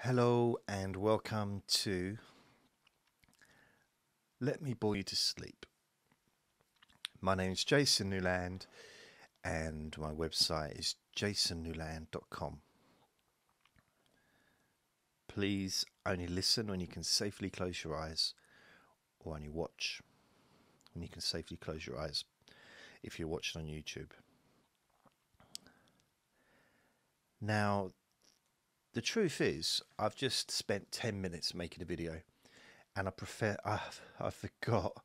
Hello and welcome to Let Me Bore You to Sleep. My name is Jason Newland and my website is jasonnewland.com. Please only listen when you can safely close your eyes, or only watch when you can safely close your eyes if you're watching on YouTube. Now, the truth is, I've just spent 10 minutes making a video, and I forgot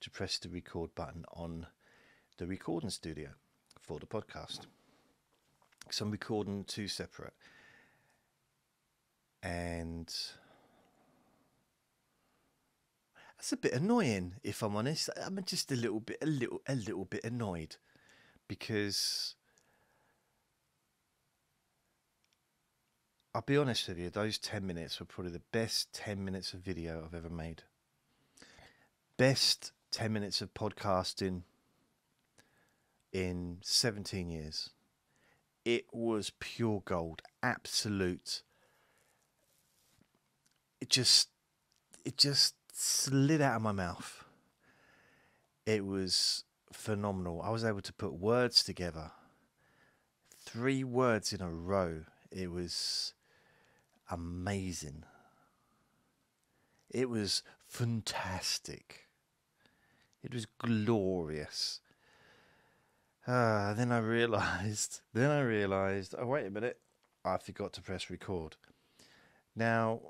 to press the record button on the recording studio for the podcast. So I'm recording two separate, and that's a bit annoying, if I'm honest. I'm just a little bit annoyed because I'll be honest with you, those 10 minutes were probably the best 10 minutes of video I've ever made. Best 10 minutes of podcasting in 17 years. It was pure gold, absolute. It just slid out of my mouth. It was phenomenal. I was able to put words together. 3 words in a row. It was amazing. It was fantastic. It was glorious. Then I realised, oh wait a minute, I forgot to press record. Now,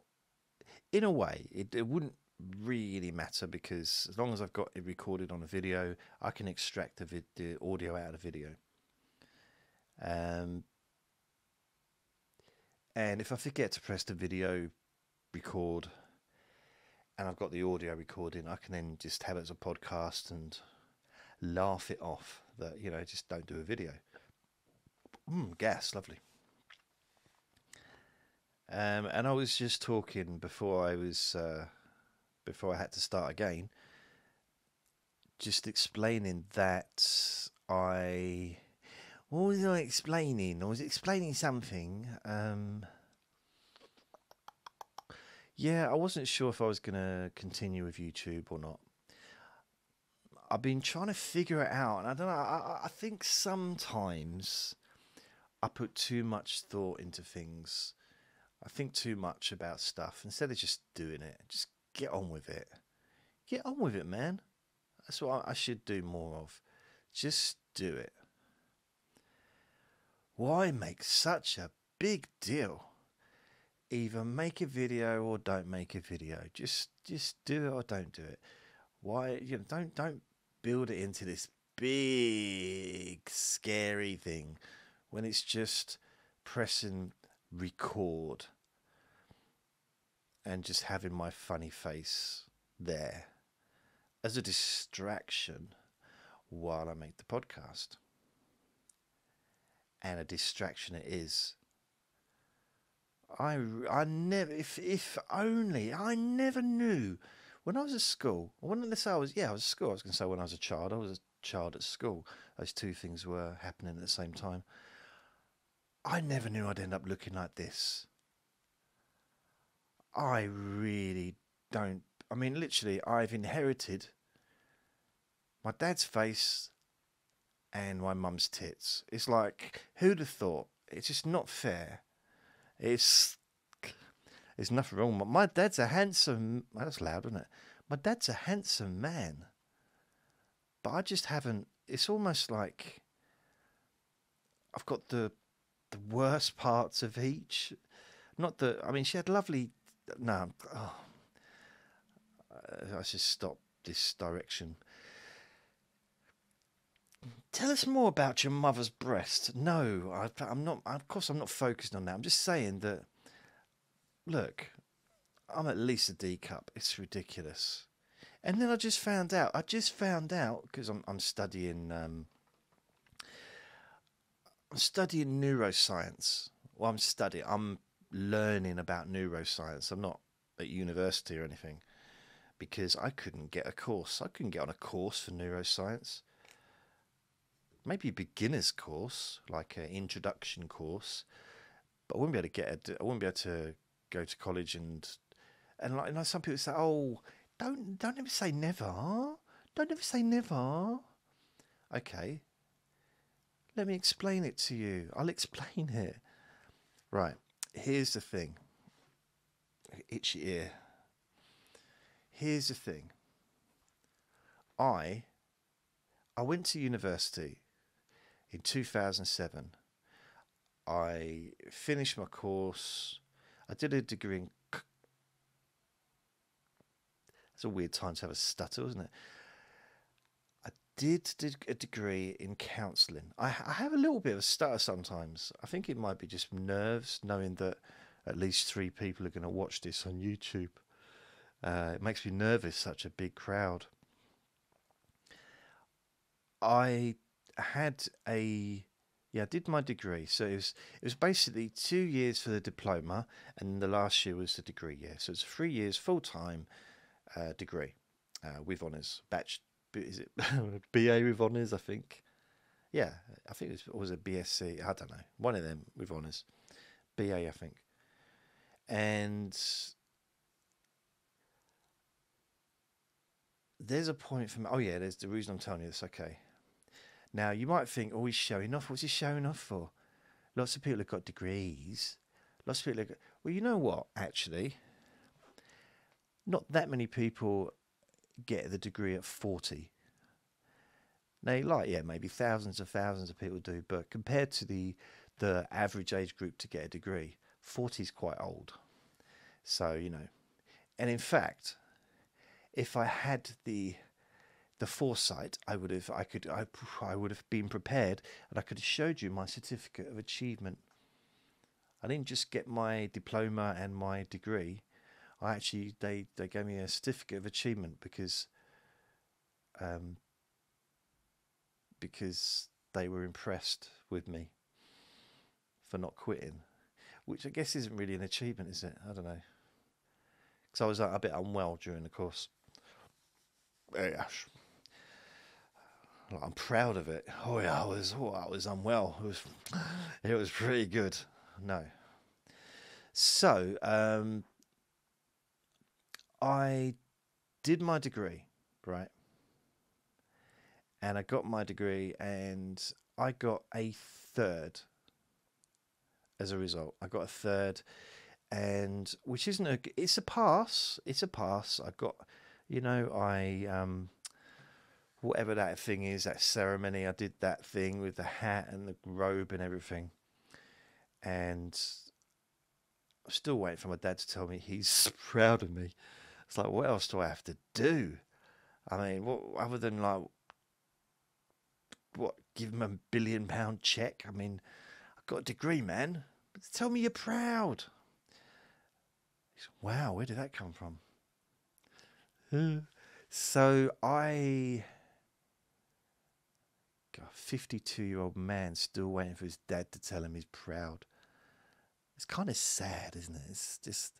in a way, it wouldn't really matter, because as long as I've got it recorded on a video, I can extract the audio out of the video. And if I forget to press the video record and I've got the audio recording, I can then just have it as a podcast and laugh it off that, just don't do a video. Gas, lovely. And I was just talking before I had to start again, just explaining that what was I explaining? I was explaining something. Yeah, I wasn't sure if I was going to continue with YouTube or not. I've been trying to figure it out, and I don't know. I think sometimes I put too much thought into things. I think too much about stuff instead of just doing it. Just get on with it. Get on with it, man. That's what I should do more of. Just do it. Why make such a big deal? Either make a video or don't make a video. Just do it or don't do it. Why? Don't build it into this big scary thing when it's just pressing record and just having my funny face there as a distraction while I make the podcast. And a distraction it is. I never, if only, I never knew when I was at school. I was at school. I was going to say when I was a child. I was a child at school. Those two things were happening at the same time. I never knew I'd end up looking like this. I really don't. I mean, literally, I've inherited my dad's face and my mum's tits. It's like, who'd have thought? It's just not fair. There's nothing wrong. My dad's a handsome. That's loud, isn't it? My dad's a handsome man, but I just haven't. It's almost like I've got the worst parts of each. Not that. I mean, she had lovely. No. Oh, I should stop this direction. Tell us more about your mother's breast. No, I'm not. Of course, I'm not focused on that. I'm just saying that. Look, I'm at least a D cup. It's ridiculous. And then I just found out because I'm studying. I'm studying neuroscience. Well, I'm learning about neuroscience. I'm not at university or anything, because I couldn't get a course. I couldn't get on a course for neuroscience. Maybe a beginner's course, like an introduction course, but I wouldn't be able to go to college and like, some people say, oh, don't ever say never. Don't ever say never. Okay, let me explain it to you. I'll explain it. Right, here's the thing. Itchy ear. Here's the thing. I went to university in 2007. I finished my course. I did a degree in... It's a weird time to have a stutter, isn't it? I did a degree in counselling. I have a little bit of a stutter sometimes. I think it might be just nerves, knowing that at least 3 people are going to watch this on YouTube. It makes me nervous, such a big crowd. I did my degree. So it was basically 2 years for the diploma, and the last year was the degree year. So it's 3 years full-time degree with honours. Is it BA with honours, I think? Yeah, I think it was a BSc. I don't know. One of them with honours. BA, I think. And there's a point for me. Oh, yeah, there's the reason I'm telling you this. Okay. Now, you might think, oh, he's showing off. What's he showing off for? Lots of people have got degrees. Lots of people have got... Well, you know what, actually? Not that many people get the degree at 40. Now, maybe thousands of people do, but compared to the average age group to get a degree, 40 is quite old. So, and in fact, if I had the foresight, I would have been prepared, and I could have showed you my certificate of achievement. I didn't just get my diploma and my degree. They gave me a certificate of achievement because they were impressed with me for not quitting, which I guess isn't really an achievement, is it? I don't know. Because I was a bit unwell during the course. Yeah. I'm proud of it. Oh yeah, I was unwell. It was pretty good. No. So, I did my degree, right? And I got my degree, and I got a 3rd as a result. I got a 3rd, and which isn't it's a pass. It's a pass. I got, whatever that thing is, that ceremony, I did that thing with the hat and the robe and everything. And I'm still waiting for my dad to tell me he's proud of me. It's like, what else do I have to do? I mean, what other than give him £1 billion check? I mean, I've got a degree, man. But tell me you're proud. Wow, where did that come from? So a 52-year-old man still waiting for his dad to tell him he's proud. It's kind of sad, isn't it? It's just,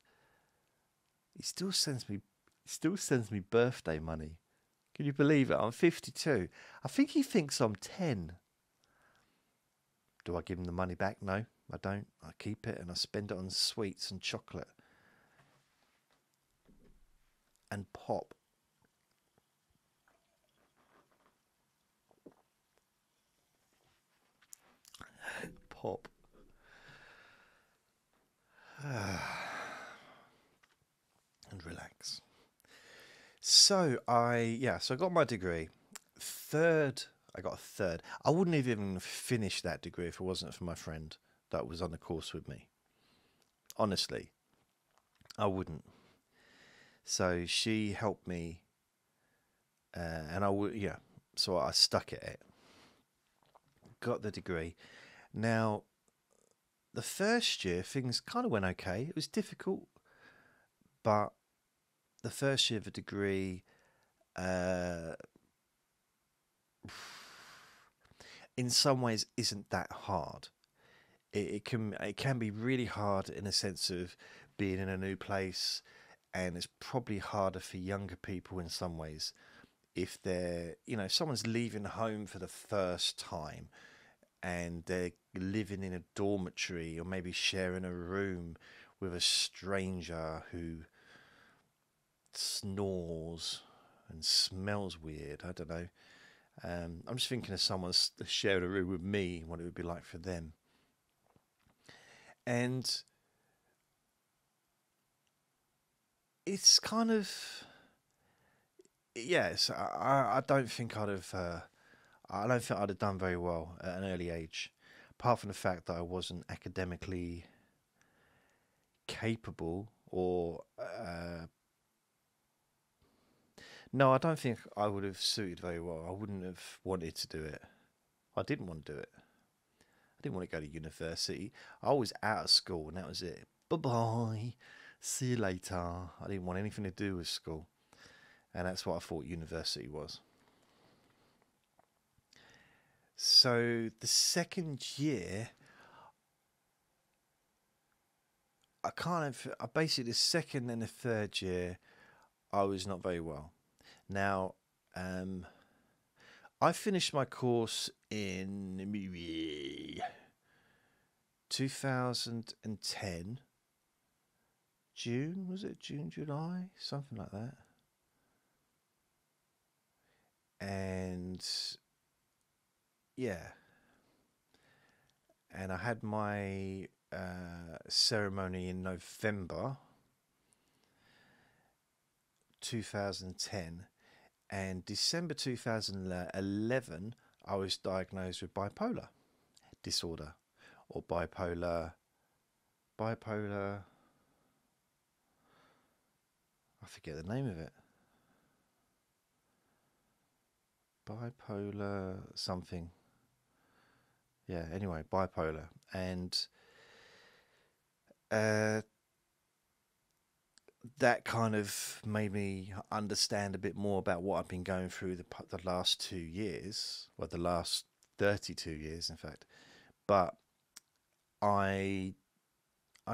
he still sends me birthday money. Can you believe it? I'm 52. I think he thinks I'm 10. Do I give him the money back? No, I don't. I keep it and I spend it on sweets and chocolate and pop. Pop. And relax. So I got my degree. I got a 3rd. I wouldn't have even finished that degree if it wasn't for my friend that was on the course with me. Honestly, I wouldn't. So she helped me, and so I stuck at it. Got the degree. Now, the first year, things kind of went okay. It was difficult, but the first year of a degree, in some ways, isn't that hard. It can be really hard in a sense of being in a new place, and it's probably harder for younger people in some ways. If they're, if someone's leaving home for the first time and they're living in a dormitory or maybe sharing a room with a stranger who snores and smells weird. I don't know. I'm just thinking of someone sharing a room with me, what it would be like for them. And it's kind of, yes, I don't think I'd have, I don't think I'd have done very well at an early age, apart from the fact that I wasn't academically capable or, no, I don't think I would have suited very well. I wouldn't have wanted to do it. I didn't want to do it. I didn't want to go to university. I was out of school and that was it. Bye-bye. See you later. I didn't want anything to do with school. And that's what I thought university was. So the second year, basically the second and the third year, I was not very well. Now, I finished my course in 2010. June, was it? June, July? Something like that. And yeah. And I had my ceremony in November 2010. And December 2011, I was diagnosed with bipolar disorder or bipolar, I forget the name of it. Bipolar something. Yeah, anyway, bipolar. And that kind of made me understand a bit more about what I've been going through the last 2 years, well, the last 32 years, in fact. But I'd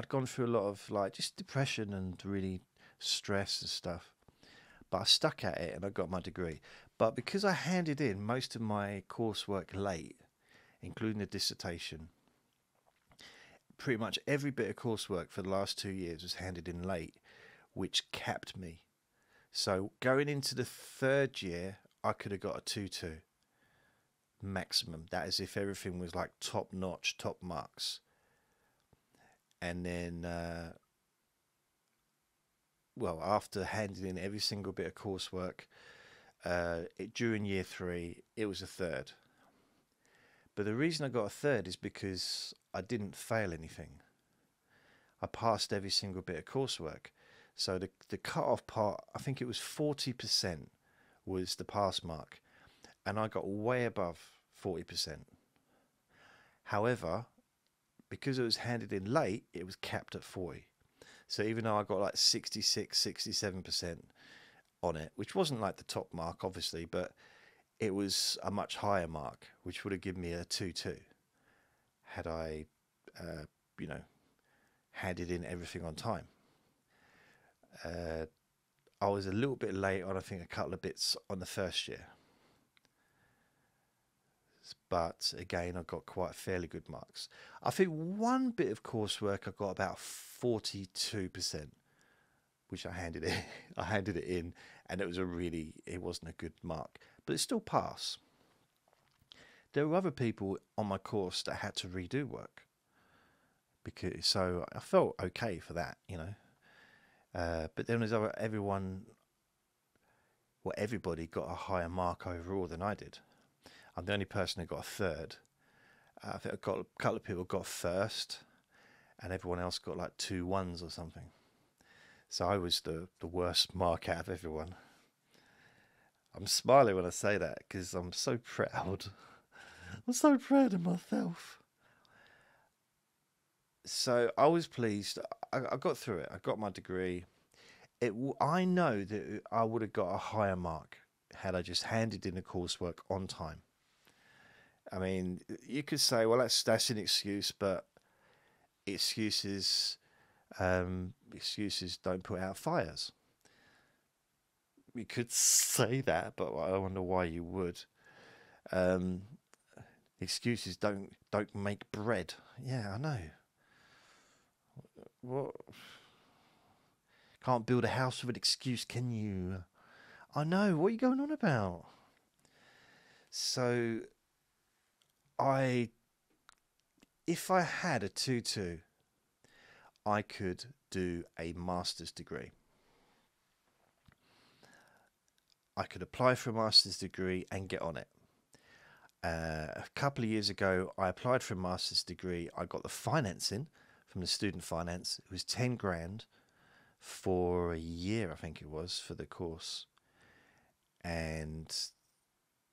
gone through a lot of like just depression and really stress and stuff. But I stuck at it and I got my degree. But because I handed in most of my coursework late, including the dissertation, pretty much every bit of coursework for the last 2 years was handed in late, which capped me. So going into the third year, I could have got a 2-2 maximum. That is if everything was like top notch, top marks. And then, well, after handing in every single bit of coursework, during year 3, it was a third. But the reason I got a third is because I didn't fail anything. I passed every single bit of coursework. So the cut-off part, I think it was 40% was the pass mark. And I got way above 40%. However, because it was handed in late, it was capped at 40. So even though I got like 66, 67% on it, which wasn't like the top mark, obviously, but it was a much higher mark, which would have given me a 2-2 had I, handed in everything on time. I was a little bit late on, I think, a couple of bits on the first year. But again, I got quite fairly good marks. I think one bit of coursework I got about 42%, which I handed in. I handed it in, and it wasn't a good mark, but it still passed. There were other people on my course that had to redo work, so I felt okay for that, But then there's everybody got a higher mark overall than I did. I'm the only person who got a third. I think a couple of people got first, and everyone else got like 2 1s or something. So I was the worst mark out of everyone. I'm smiling when I say that because I'm so proud. I'm so proud of myself. So I was pleased. I got through it. I got my degree. I know that I would have got a higher mark had I just handed in the coursework on time. I mean, you could say, well, that's an excuse, but excuses don't put out fires. You could say that, but I wonder why you would. Excuses don't make bread. Yeah, I know. What? Can't build a house with an excuse, can you? I know. What are you going on about? So, I, if I had a 2-2, I could do a master's degree. I could apply for a master's degree and get on it. A couple of years ago, I applied for a master's degree. I got the financing from the student finance. It was 10 grand for a year, I think it was, for the course. And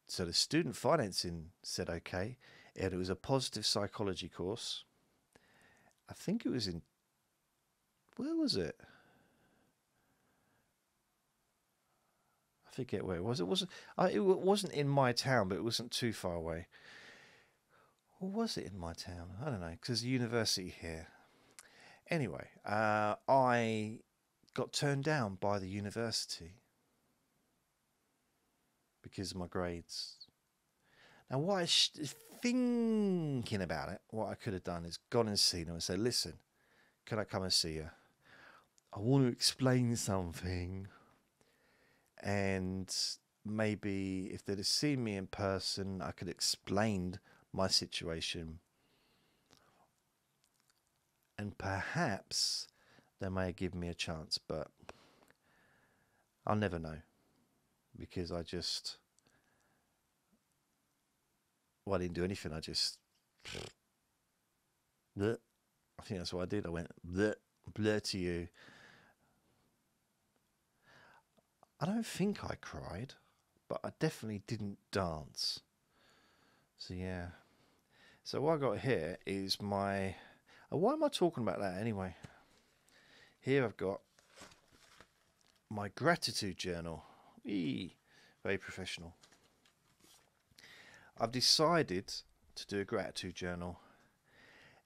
so the student financing said okay. And it was a positive psychology course. I think it was in, where was it? I forget where it was. It wasn't in my town, but it wasn't too far away. Or was it in my town? I don't know, because there's a university here. Anyway, I got turned down by the university because of my grades. Now, what I thinking about it, what I could have done is gone and seen them and said, listen, can I come and see you? I want to explain something. And maybe if they'd have seen me in person, I could have explained my situation. And perhaps they may have given me a chance, but I'll never know. Because I didn't do anything. I think that's what I did. I went, blur to you. I don't think I cried, but I definitely didn't dance. So yeah. So what I got here is my... why am I talking about that anyway? Here I've got my gratitude journal. Very professional. I've decided to do a gratitude journal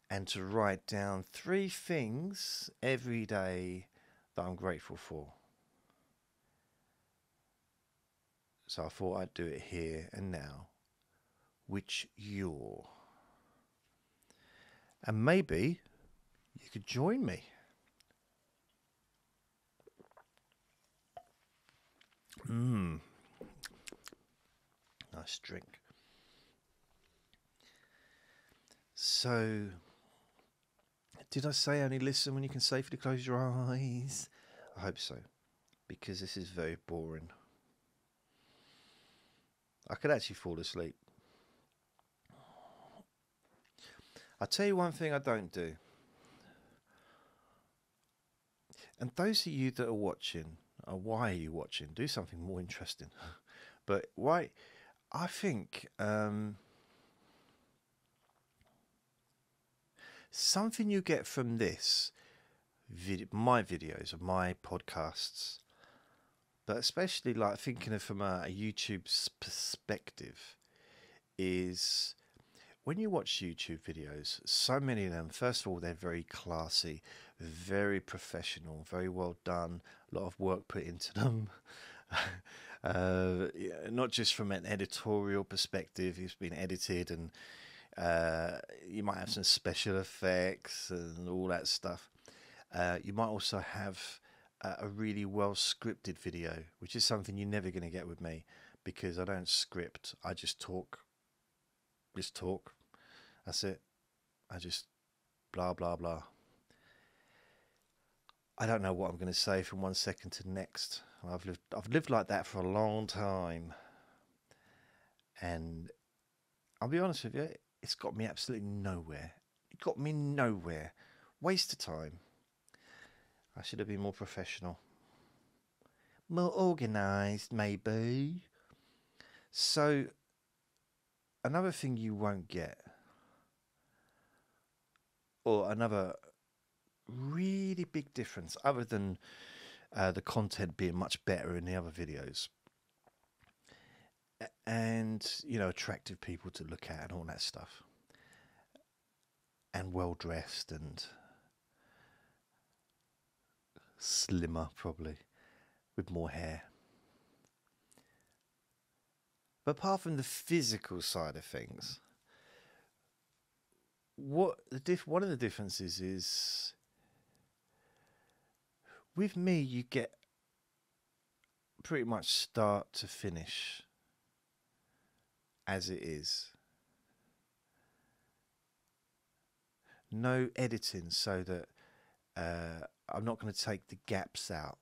and to write down 3 things every day that I'm grateful for. So I thought I'd do it here and now, which you're. And maybe you could join me. Nice drink. So, did I say only listen when you can safely close your eyes? I hope so, because this is very boring. I could actually fall asleep. I'll tell you one thing I don't do. And those of you that are watching, why are you watching? Do something more interesting. But why? I think something you get from this, my videos, or my podcasts, but especially like thinking of from a YouTube's perspective, is when you watch YouTube videos, so many of them, first of all, they're very classy, very professional, very well done, a lot of work put into them. Not just from an editorial perspective, it's been edited, and you might have some special effects and all that stuff. You might also have a really well scripted video, which is something you're never going to get with me, because I don't script. I just talk. That's it. I just blah blah blah. I don't know what I'm going to say from one second to the next. I've lived like that for a long time, and I'll be honest with you, it's got me absolutely nowhere. It got me nowhere. Waste of time. I should have been more professional, more organised, maybe. So, another thing you won't get, or another really big difference, other than the content being much better in the other videos, and attractive people to look at and all that stuff, and well dressed and slimmer, probably with more hair. But apart from the physical side of things, one of the differences is with me, you get pretty much start to finish as it is. No editing, so that I'm not going to take the gaps out,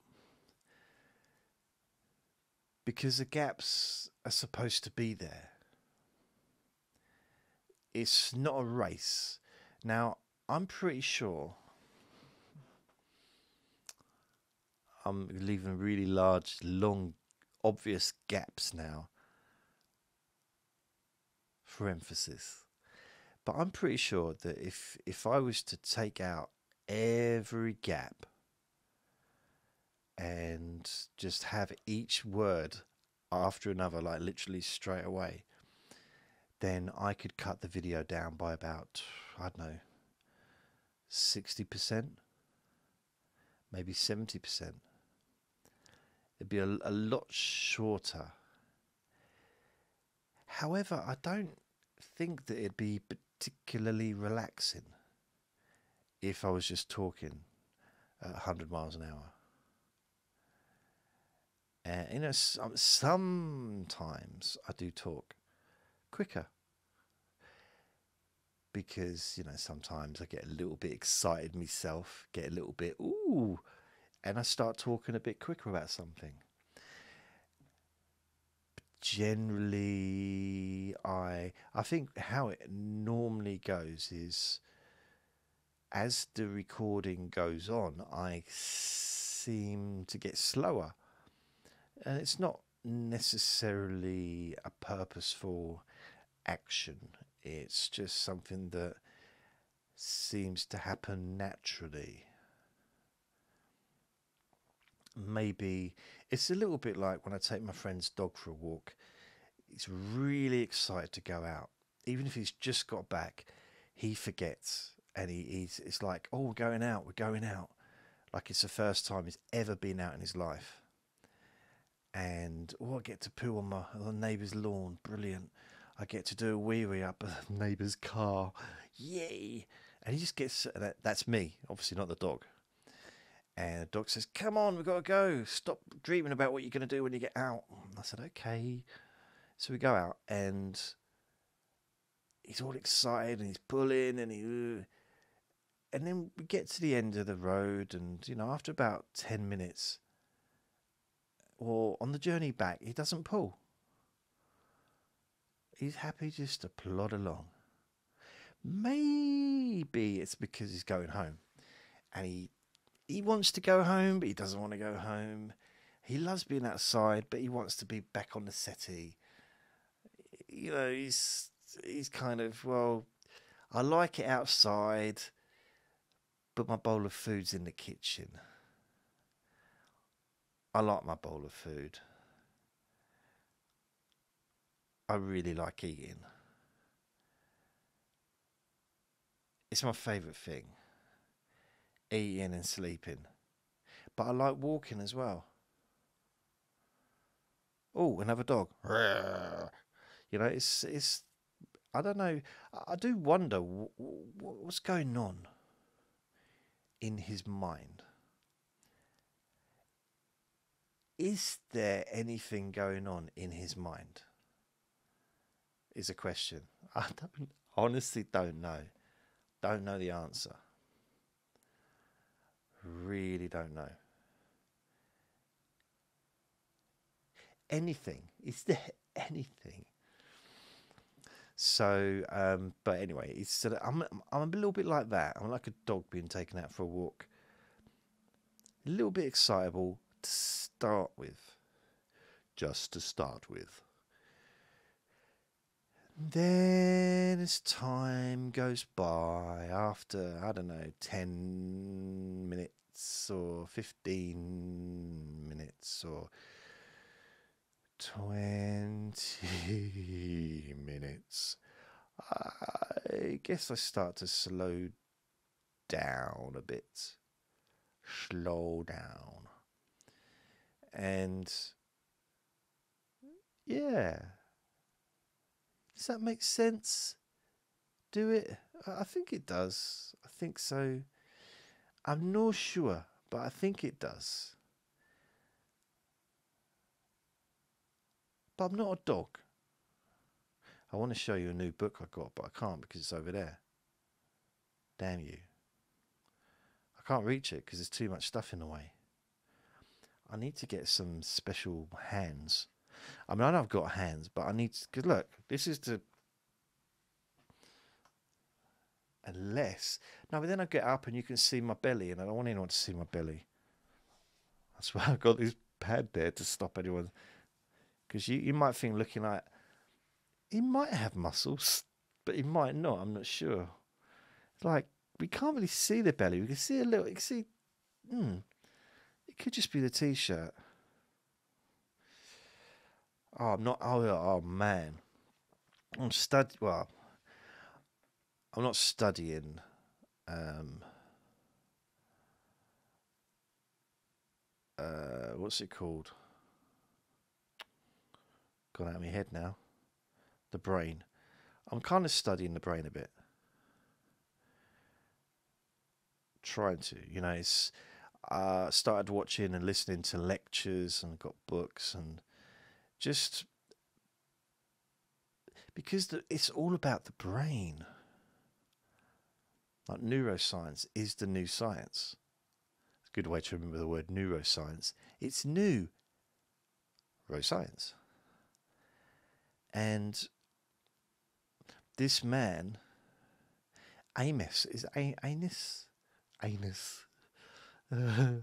because the gaps are supposed to be there. It's not a race. Now, I'm pretty sure I'm leaving really large, long, obvious gaps now for emphasis. But I'm pretty sure that if I was to take out every gap and just have each word after another, like literally straight away, then I could cut the video down by about, I don't know, 60%, maybe 70%. It'd be a lot shorter. However, I don't think that it'd be particularly relaxing if I was just talking at 100 miles an hour. And you know, sometimes I do talk quicker, because, you know, sometimes I get a little bit excited myself, get a little bit ooh, and I start talking a bit quicker about something. But generally, I think how it normally goes is, as the recording goes on, I seem to get slower. And it's not necessarily a purposeful action. It's just something that seems to happen naturally. Maybe it's a little bit like when I take my friend's dog for a walk. He's really excited to go out. Even if he's just got back, he forgets. And it's like, oh, we're going out. Like it's the first time he's ever been out in his life. And, oh, I get to poo on the neighbour's lawn. Brilliant. I get to do a wee-wee up a neighbour's car. Yay. And he just gets, that's me, obviously not the dog. And the dog says, come on, we've got to go. Stop dreaming about what you're going to do when you get out. And I said, okay. So we go out, and he's all excited, and he's pulling, and then we get to the end of the road, and, you know, after about 10 minutes, or on the journey back, he doesn't pull. He's happy just to plod along. Maybe it's because he's going home, and he wants to go home, but he doesn't want to go home. He loves being outside, but he wants to be back on the settee. You know, he's kind of, well, I like it outside, but my bowl of food's in the kitchen. I like my bowl of food. I really like eating. It's my favourite thing. Eating and sleeping. But I like walking as well. Oh, another dog. You know, it's I don't know. I do wonder what's going on in his mind. Is there anything going on in his mind? Is a question. I honestly don't know. Don't know the answer. Really don't know. Anything. Is there anything? So, but anyway, it's sort of, I'm a little bit like that. I'm like a dog being taken out for a walk. A little bit excitable to start with. Just to start with. Then as time goes by, after, I don't know, 10 minutes or 15 minutes or 20 minutes, I guess I start to slow down a bit. Slow down. And yeah. Does that make sense? Do it? I think it does. I think so. I'm not sure. but I think it does. But I'm not a dog. I want to show you a new book I got, but I can't because it's over there. Damn you. I can't reach it because there's too much stuff in the way. I need to get some special hands. I mean, I know I've got hands, but I need to... Because look, this is the... Unless... No, but then I get up and you can see my belly, and I don't want anyone to see my belly. That's why I've got this pad there to stop anyone. Because you might think looking like... He might have muscles, but he might not. I'm not sure. It's like, we can't really see the belly. We can see a little... You can see... It could just be the t-shirt. Oh, I'm not... Oh, man. I'm Well, I'm not studying... what's it called? Gone out of my head now. The brain. I'm kind of studying the brain a bit. Trying to, you know, it's started watching and listening to lectures and got books and just because it's all about the brain. Like neuroscience is the new science. It's a good way to remember the word neuroscience. It's new neuroscience. And this man, Amos, is Anus? Anus. Oh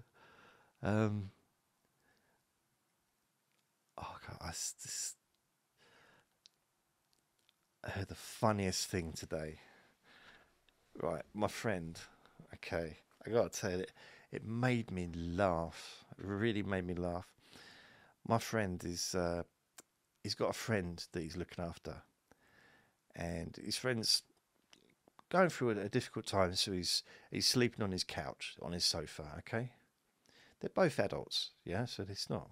God, I heard the funniest thing today. Right, my friend. Okay, I gotta tell you, it made me laugh. It really made me laugh. My friend is, he's got a friend that he's looking after, and his friend's going through a difficult time, so he's sleeping on his couch, on his sofa, okay? They're both adults, yeah, so it's not...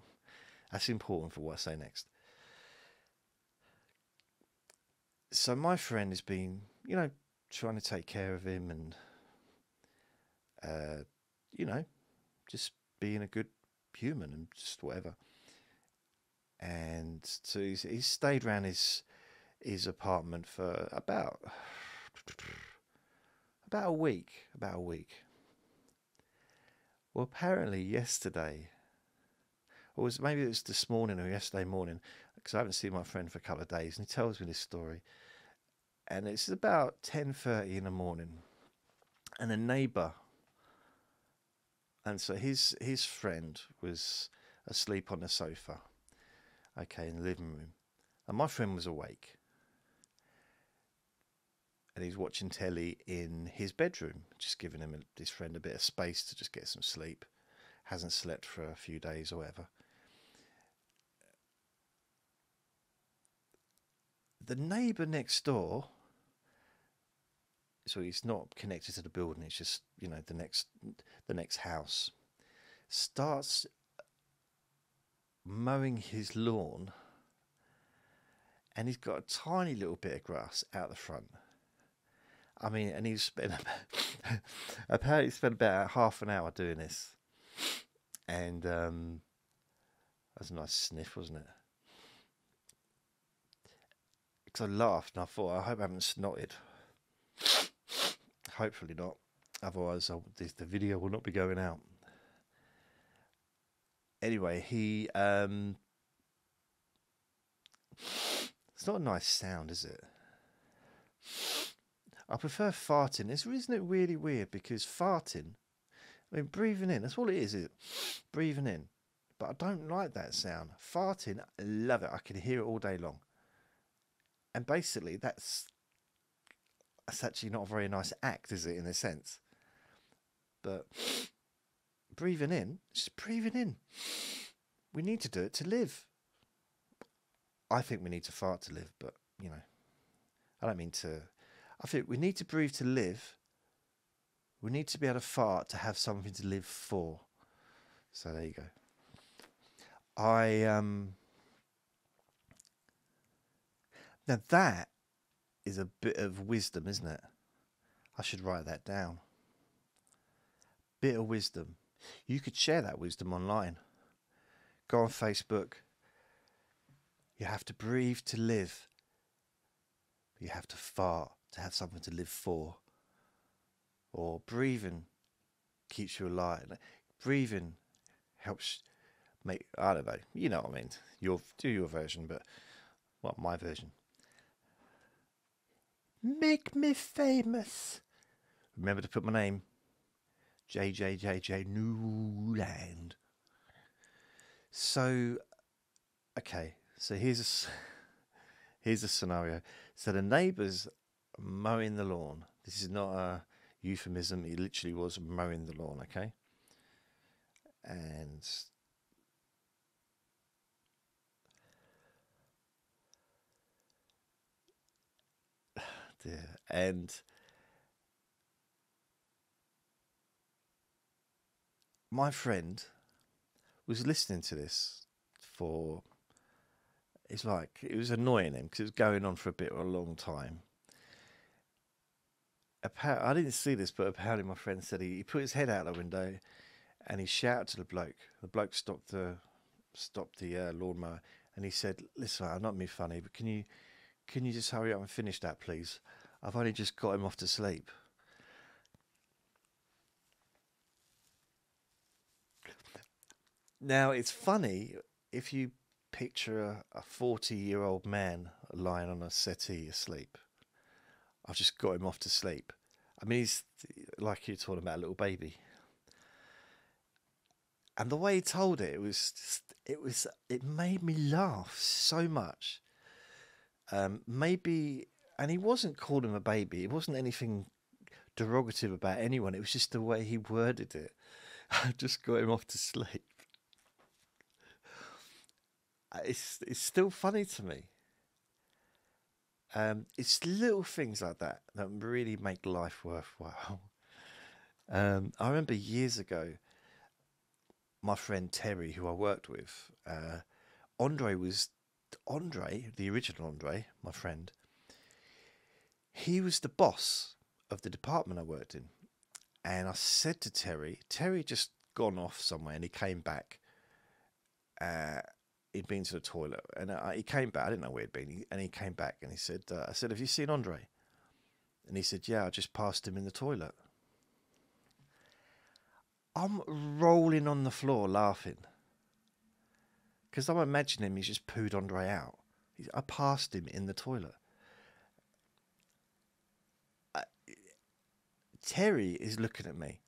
That's important for what I say next. So my friend has been, you know, trying to take care of him and, you know, just being a good human and just whatever. And so he's stayed around his apartment for about a week. Well, apparently yesterday, or maybe it was this morning or yesterday morning, because I haven't seen my friend for a couple of days, and he tells me this story. And it's about 10:30 in the morning, and a neighbour, and so his friend was asleep on the sofa, okay, in the living room, and my friend was awake. And he's watching telly in his bedroom, just giving his friend a bit of space to just get some sleep. Hasn't slept for a few days or whatever. The neighbour next door, so he's not connected to the building, it's just, you know, the next house, starts mowing his lawn, and he's got a tiny little bit of grass out the front. I mean, and he's spent apparently spent about half an hour doing this, and that was a nice sniff, wasn't it? Because I laughed and I thought, I hope I haven't snotted. Hopefully not. Otherwise, the video will not be going out. Anyway, he it's not a nice sound, is it? I prefer farting. Isn't it really weird? Because farting, I mean, breathing in, that's all it is it? Breathing in. But I don't like that sound. Farting, I love it. I can hear it all day long. And basically, that's actually not a very nice act, is it, in a sense? But breathing in, just breathing in. We need to do it to live. I think we need to fart to live, but, you know, I don't mean to... I think we need to breathe to live. We need to be able to fart to have something to live for. So there you go. Now that is a bit of wisdom, isn't it? I should write that down. Bit of wisdom. You could share that wisdom online. Go on Facebook. You have to breathe to live. You have to fart to have something to live for. Or breathing keeps you alive. Breathing helps make, I don't know, you know what I mean. Do your version, but well, my version. Make me famous. Remember to put my name. JJJJ Newland. So, okay. So here's a scenario. So the neighbours mowing the lawn. This is not a euphemism. He literally was mowing the lawn. Okay. And my friend was listening to this for. It's like it was annoying him because it was going on for a bit of a long time. I didn't see this, but apparently my friend said he put his head out the window and he shouted to the bloke. The bloke stopped the lawnmower and he said, "Listen, I'm not being funny, but can you just hurry up and finish that, please? I've only just got him off to sleep." Now it's funny if you picture a 40-year-old man lying on a settee asleep. I've just got him off to sleep. I mean, he's like you're talking about a little baby. And the way he told it, it made me laugh so much. Maybe, and he wasn't calling him a baby. It wasn't anything derogative about anyone. It was just the way he worded it. I just got him off to sleep. It's still funny to me. It's little things like that that really make life worthwhile. I remember years ago, my friend Terry, who I worked with, Andre, the original Andre, my friend. He was the boss of the department I worked in. And I said to Terry just gone off somewhere and he came back. He'd been to the toilet and he came back. I didn't know where he'd been. And he came back and he said, I said, "Have you seen Andre?" And he said, "Yeah, I just passed him in the toilet." I'm rolling on the floor laughing because I'm imagining he's just pooed Andre out. I passed him in the toilet. Terry is looking at me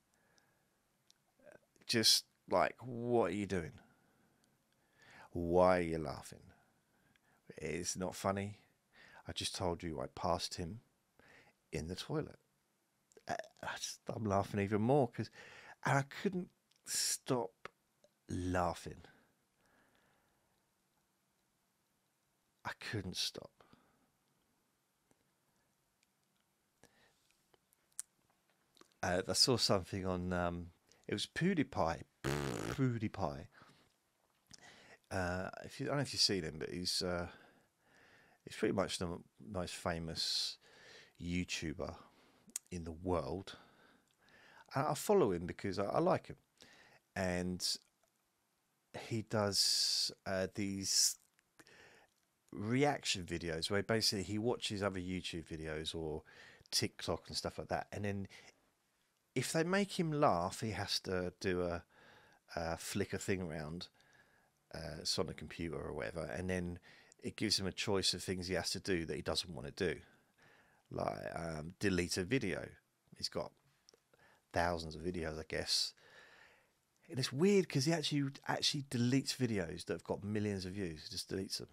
just like, "What are you doing? Why are you laughing? It's not funny. I just told you I passed him in the toilet." I'm laughing even more because I couldn't stop laughing. I couldn't stop. I saw something on. It was PewDiePie. PewDiePie. I don't know if you've seen him, but he's pretty much the most famous YouTuber in the world. And I follow him because I like him, and he does these reaction videos where basically he watches other YouTube videos or TikTok and stuff like that, and then if they make him laugh, he has to do a flick a thing around. It's on a computer or whatever, and then it gives him a choice of things he has to do that he doesn't want to do, like delete a video. He's got thousands of videos, I guess, and it's weird because he actually deletes videos that have got millions of views. He just deletes them.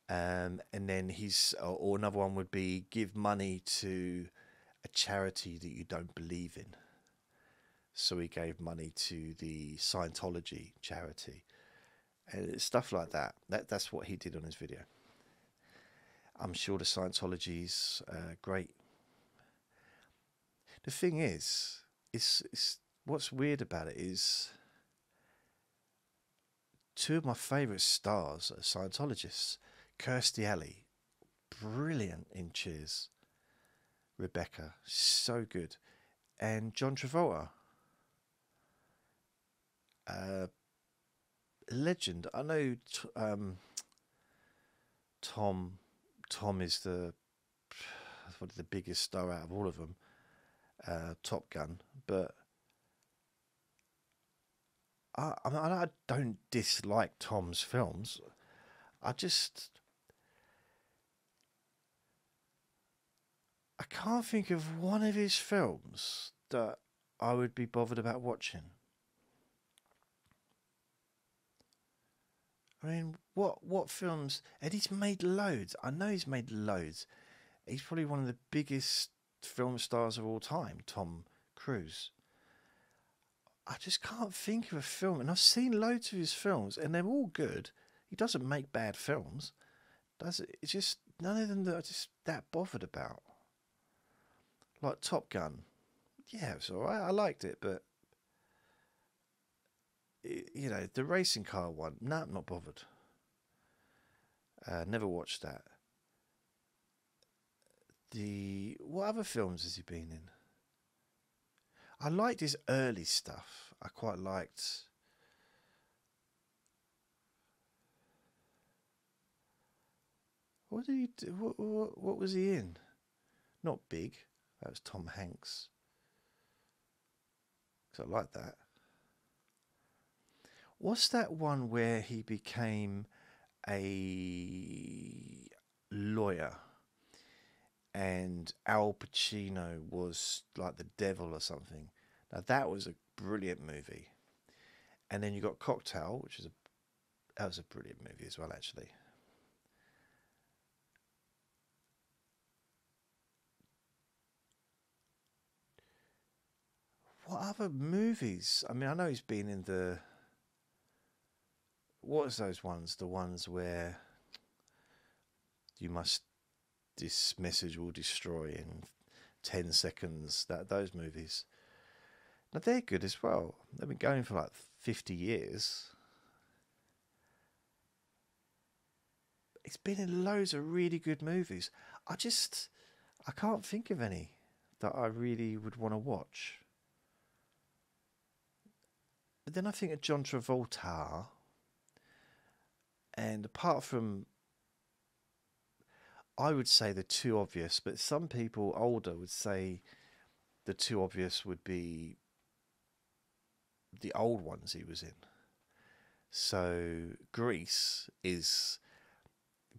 And then or another one would be give money to a charity that you don't believe in. So he gave money to the Scientology charity and stuff like that. That's what he did on his video. I'm sure the Scientology's great. The thing is, it's what's weird about it is two of my favourite stars are Scientologists. Kirstie Alley, brilliant in Cheers. Rebecca, so good. And John Travolta. Uh, legend. I know Tom. Tom is the biggest star out of all of them. Top Gun, but I don't dislike Tom's films. I just I can't think of one of his films that I would be bothered about watching. I mean, what films? And he's made loads. I know he's made loads. He's probably one of the biggest film stars of all time, Tom Cruise. I just can't think of a film, and I've seen loads of his films, and they're all good. He doesn't make bad films, does it? It's just none of them that I'm just that bothered about. Like Top Gun, yeah, it was alright. I liked it, but you know the racing car one, nah, I'm not bothered. Never watched that. The what other films has he been in? I liked his early stuff. I quite liked. What did he do? What was he in? Not Big. That was Tom Hanks. So I like that. What's that one where he became a lawyer and Al Pacino was like the devil or something? Now that was a brilliant movie. And then you got Cocktail, which is that was a brilliant movie as well, actually. What other movies? I mean, I know he's been in the. What was those ones? The ones where you must. This message will destroy in 10 seconds. Those movies. Now they're good as well. They've been going for like 50 years. It's been in loads of really good movies. I can't think of any that I really would want to watch. But then I think of John Travolta, and apart from, I would say the two obvious, but some people older would say the two obvious would be the old ones he was in. So Grease is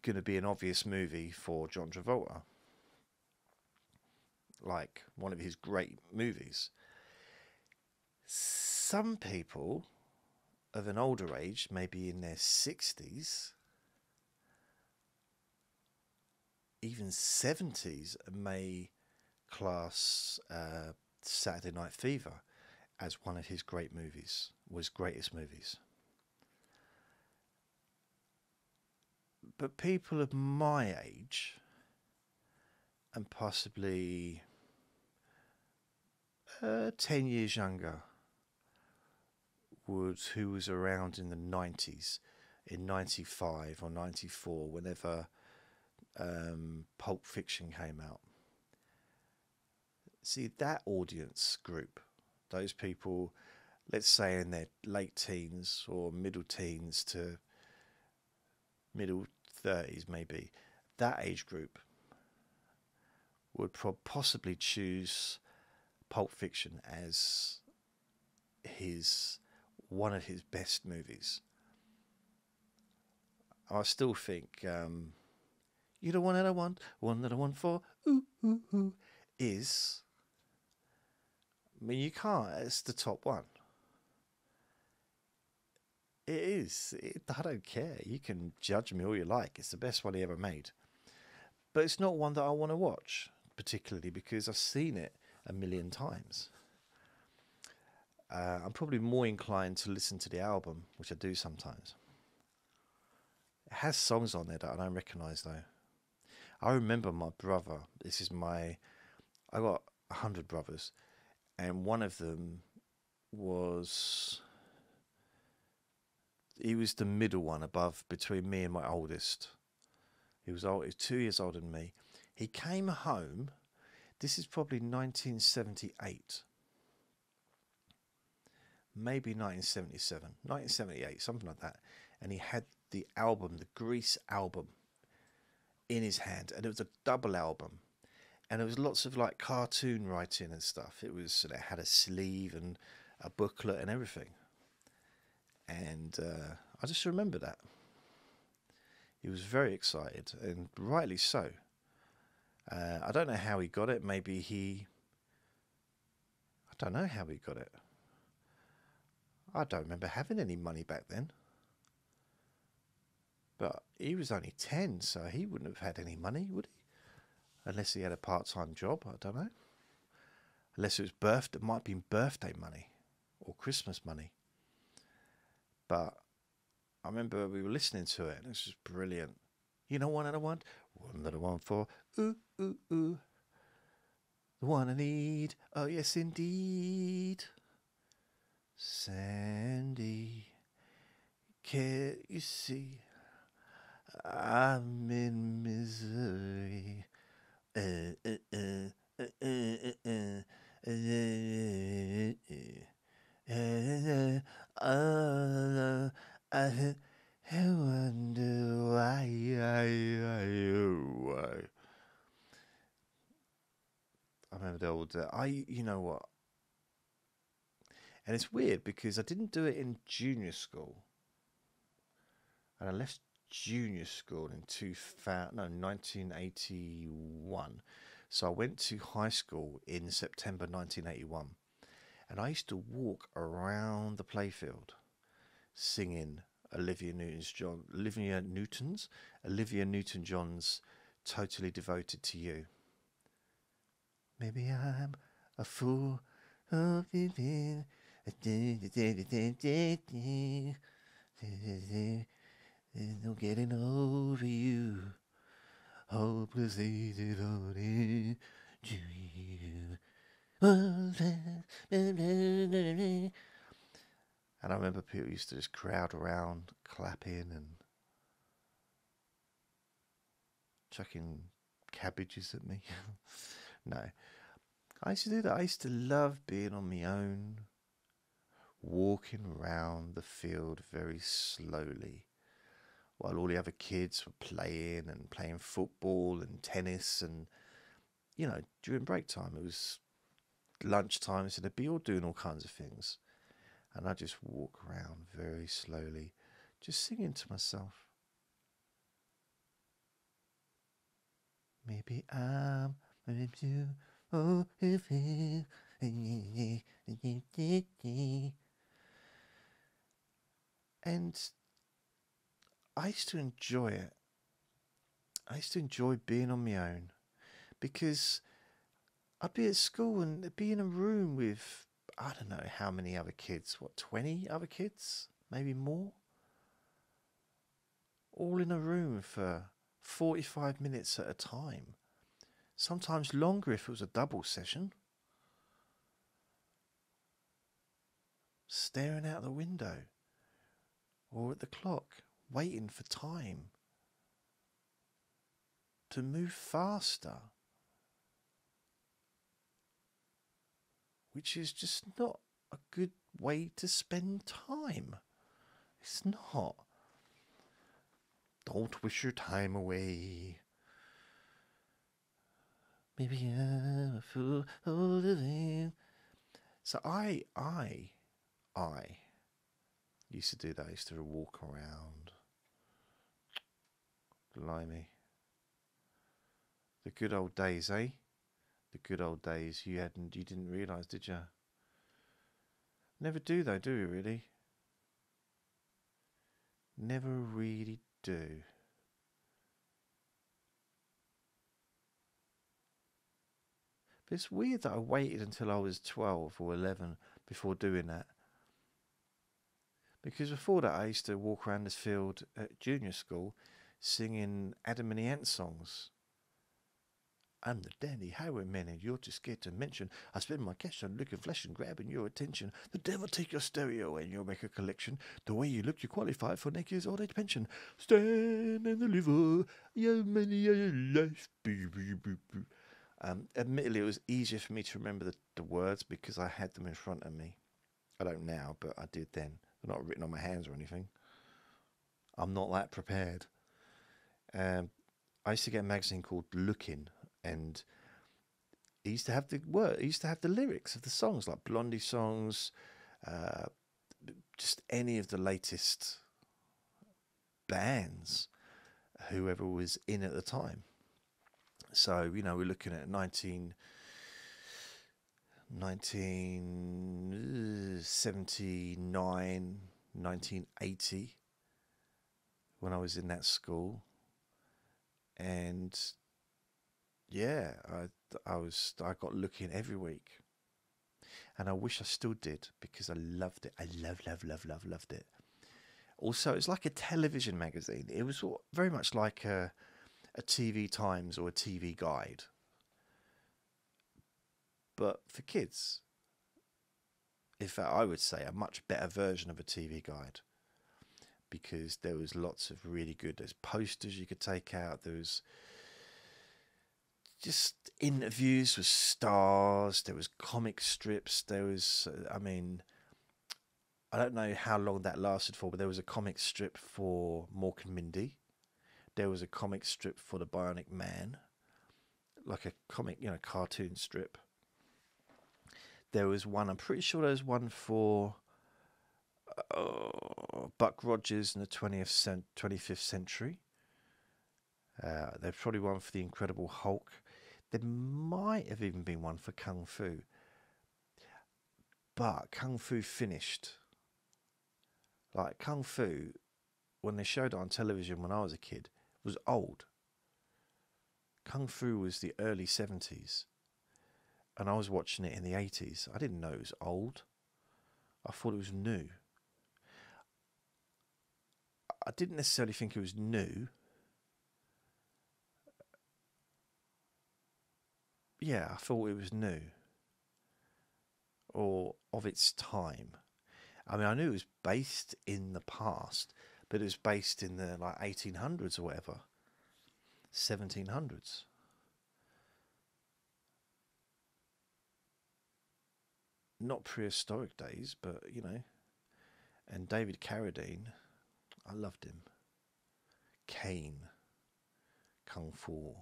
going to be an obvious movie for John Travolta, like one of his great movies. Some people of an older age, maybe in their 60s, even 70s, may class Saturday Night Fever as one of his great movies, was greatest movies. But people of my age, and possibly 10 years younger, who was around in the 90s, in 95 or 94, whenever Pulp Fiction came out. See, that audience group, those people, let's say in their late teens or middle teens to middle 30s maybe, that age group would possibly choose Pulp Fiction as one of his best movies. I still think "You the One That I Want, One That I Want For," ooh, ooh, ooh, is. I mean, you can't. It's the top one. It is. I don't care. You can judge me all you like. It's the best one he ever made. But it's not one that I want to watch, particularly because I've seen it a million times. I'm probably more inclined to listen to the album, which I do sometimes. It has songs on there that I don't recognise though. I remember my brother. I got 100 brothers, and one of them was. He was the middle one above between me and my oldest. He was 2 years older than me. He came home. This is probably 1978. maybe 1977, 1978, something like that. And he had the album, the Grease album, in his hand, and it was a double album. And there was lots of like cartoon writing and stuff. It had a sleeve and a booklet and everything. And I just remember that. He was very excited, and rightly so. I don't know how he got it. I don't know how he got it. I don't remember having any money back then. But he was only 10, so he wouldn't have had any money, would he? Unless he had a part-time job, I don't know. Unless it might have been birthday money or Christmas money. But I remember we were listening to it, and it was just brilliant. You know one that I want? One that I want for ooh, ooh, ooh. The one I need, oh yes indeed. Sandy, can't you see I'm in misery? I wonder why. I remember the old. You know what? And it's weird because I didn't do it in junior school, and I left junior school in 1981. So I went to high school in September 1981, and I used to walk around the playfield singing Olivia Newton-John's "Totally Devoted to You." Maybe I'm a fool. No getting over you. Hopelessly devoted to you. And I remember people used to just crowd around, clapping and chucking cabbages at me. No. I used to do that. I used to love being on my own, walking around the field very slowly, while all the other kids were playing football and tennis, and during break time it was lunchtime, so they'd be all doing all kinds of things, and I just walk around very slowly, just singing to myself. Maybe I'm you. Oh, if it, and I used to enjoy it. I used to enjoy being on my own because I'd be at school and I'd be in a room with, I don't know how many other kids, 20 other kids, maybe more, all in a room for 45 minutes at a time, sometimes longer if it was a double session, staring out the window or at the clock, waiting for time to move faster, which is just not a good way to spend time. It's not. Don't wish your time away. Maybe I'm a fool older than. So I used to do that. I used to walk around. Blimey. The good old days, eh? The good old days. You didn't realise, did you? Never do though, do you really? Never really do. But it's weird that I waited until I was 12 or 11 before doing that. Because before that I used to walk around this field at junior school singing Adam and the Ant songs. I'm the dandy highwayman and you're too scared to mention. I spend my cash on looking flesh and grabbing your attention. The devil take your stereo and you'll make a collection. The way you look, you qualify for next year's old age pension. Stand and deliver your money and your life. Admittedly, it was easier for me to remember the words because I had them in front of me. I don't now, but I did then. They're not written on my hands or anything. I'm not that prepared. I used to get a magazine called Lookin', and it used to have the word. It used to have the lyrics of the songs, like Blondie songs, uh, just any of the latest bands, whoever was in at the time. So, we're looking at 1979, 1980, when I was in that school. And yeah, I got looking every week. And I wish I still did, because I loved it. I loved it. Also, it's like a television magazine. It was very much like a TV Times or a TV Guide, but for kids. In fact, I would say a much better version of a TV Guide, because there was lots of really good. There's posters you could take out. There was just interviews with stars. There was comic strips. There was, I don't know how long that lasted for, but there was a comic strip for Mork and Mindy. There was a comic strip for the Bionic Man, like a comic, cartoon strip. There was one, I'm pretty sure there was one for Buck Rogers in the 25th century. There's probably one for the Incredible Hulk. There might have even been one for Kung Fu. But Kung Fu finished. Like, Kung Fu, when they showed it on television when I was a kid, was old. Kung Fu was the early 70s. And I was watching it in the 80s. I didn't know it was old. I thought it was new. I didn't necessarily think it was new. Yeah, I thought it was new. Or of its time. I mean, I knew it was based in the past, but it was based in the 1800s or whatever. 1700s. Not prehistoric days, but, And David Carradine, I loved him. Kane, Kung Fu,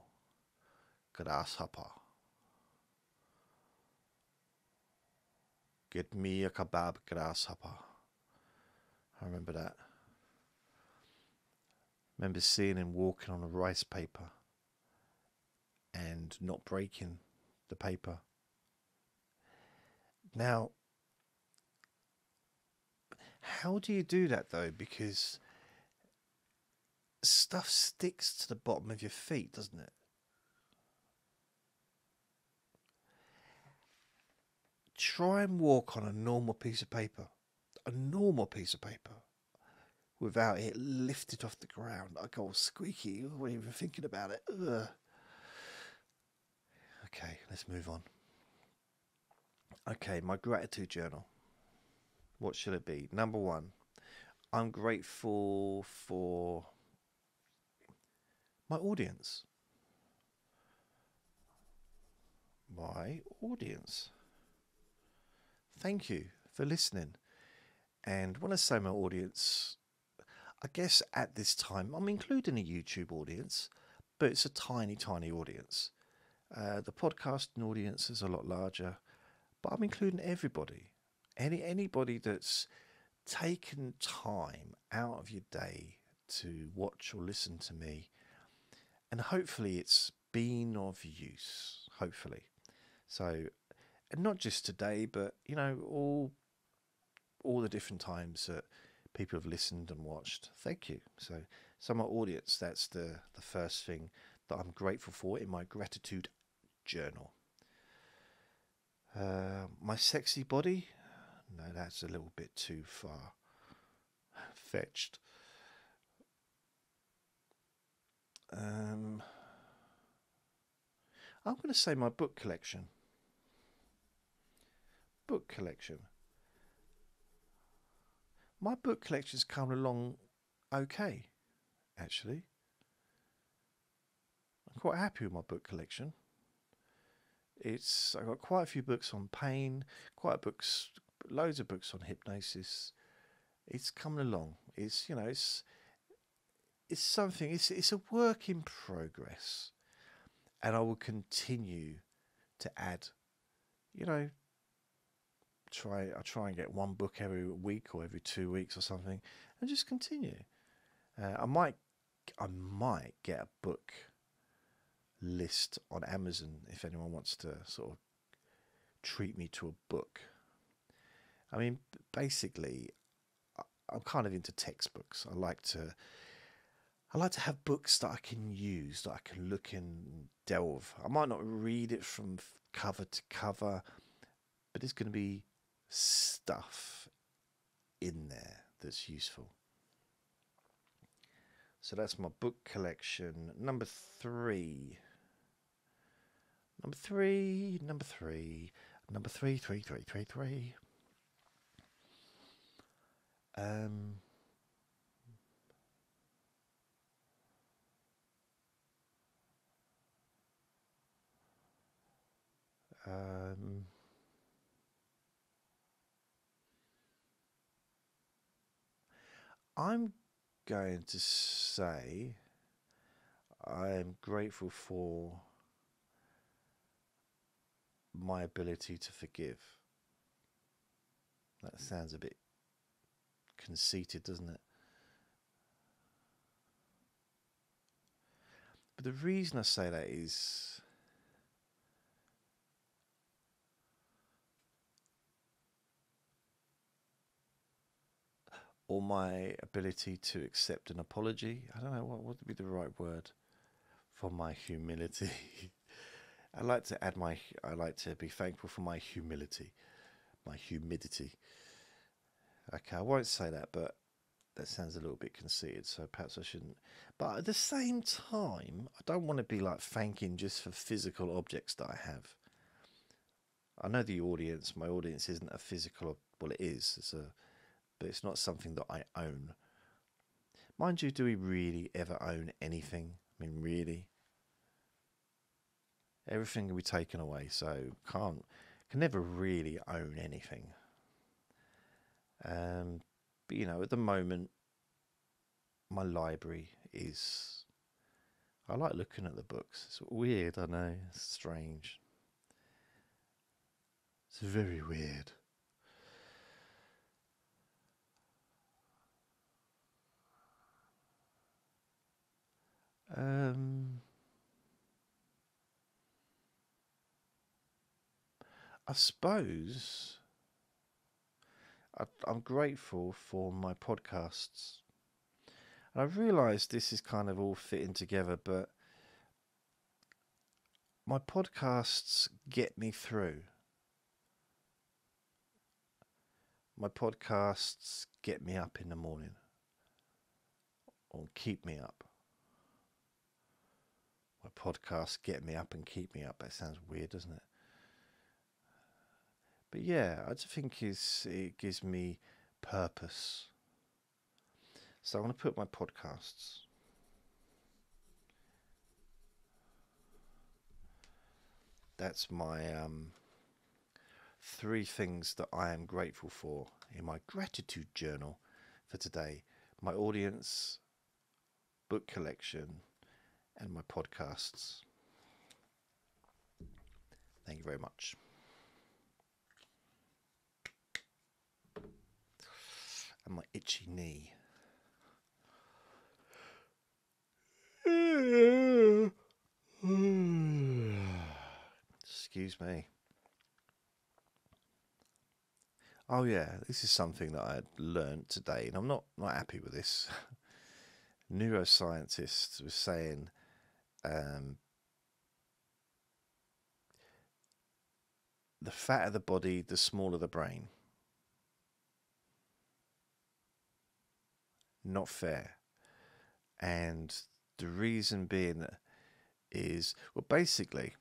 Grasshopper. Get me a kebab, Grasshopper. I remember that. Remember seeing him walking on a rice paper and not breaking the paper. Now, how do you do that though? Because stuff sticks to the bottom of your feet, doesn't it? Try and walk on a normal piece of paper. A normal piece of paper. Without it lifted off the ground. I go all squeaky. I wasn't even thinking about it. Ugh. Okay, let's move on. Okay, my gratitude journal. What should it be? Number 1, I'm grateful for my audience. My audience. Thank you for listening. And when I say my audience, I guess at this time I'm including a YouTube audience, but it's a tiny, tiny audience. The podcasting audience is a lot larger, but I'm including everybody. Anybody that's taken time out of your day to watch or listen to me, and hopefully it's been of use. Hopefully, so, and not just today, but all the different times that people have listened and watched. Thank you. So my audience, that's the first thing that I'm grateful for in my gratitude journal. My sexy body, no, that's a little bit too far fetched. I'm going to say my book collection. Book collection. My book collection's come along okay, actually. I'm quite happy with my book collection. I've got quite a few books on pain, quite loads of books on hypnosis. It's coming along. It's, you know, it's something. It's a work in progress, and I will continue to add. You know, I try and get one book every week or every 2 weeks or something, and just continue. I might get a book list on Amazon if anyone wants to sort of treat me to a book. I mean, basically, I'm kind of into textbooks. I like to have books that I can use, that I can look and delve. I might not read it from cover to cover, but it's going to be stuff in there that's useful. So that's my book collection. Number three. I'm going to say I'm grateful for my ability to forgive. That sounds a bit conceited, doesn't it? But the reason I say that is or my ability to accept an apology. I don't know what would be the right word for my humility. I like to be thankful for my humility, my humidity. Okay, I won't say that, but that sounds a little bit conceited, so perhaps I shouldn't. But at the same time, I don't want to be like thanking just for physical objects that I have. I know my audience isn't a physical, well, it is, but it's not something that I own. Mind you, do we really ever own anything? I mean, really? Everything can be taken away, so can never really own anything. But you know, at the moment, my library is. I like looking at the books. It's weird, I know. It's strange. It's very weird. I suppose I'm grateful for my podcasts. And I've realised this is kind of all fitting together, but my podcasts get me through. My podcasts get me up in the morning, or keep me up. My podcasts get me up and keep me up. That sounds weird, doesn't it? But yeah, I just think it gives me purpose. So I'm going to put my podcasts. That's my 3 things that I am grateful for in my gratitude journal for today. My audience, book collection, and my podcasts. Thank you very much. And my itchy knee. Excuse me. Oh yeah, this is something that I learned today, and I'm not happy with this. Neuroscientists were saying the fatter the body, the smaller the brain. Not fair. And the reason being is, well, basically,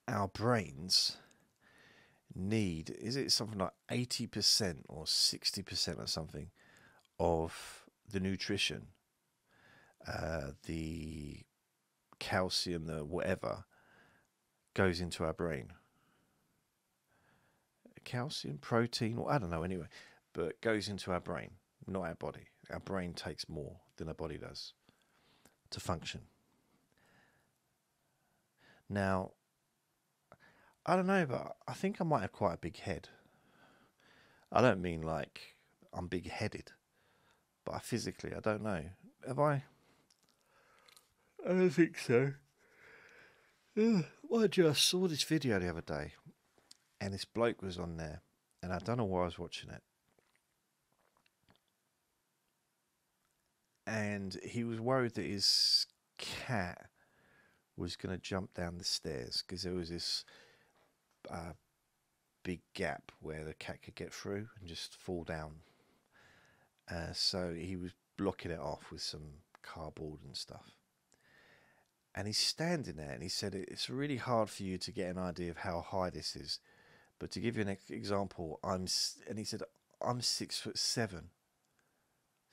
our brains need, is it something like 80% or 60% or something of the nutrition, the calcium, the whatever, goes into our brain. calcium, protein, or I don't know anyway, but goes into our brain, not our body. Our brain takes more than our body does to function. Now, I don't know, but I think I might have quite a big head. I don't mean like I'm big-headed, but I don't know. Have I? I don't think so. Well, I saw this video the other day, and this bloke was on there, and I don't know why I was watching it. And he was worried that his cat was going to jump down the stairs because there was this big gap where the cat could get through and just fall down. So he was blocking it off with some cardboard and stuff. And he's standing there, and he said it's really hard for you to get an idea of how high this is. But to give you an example, and he said, I'm 6'7".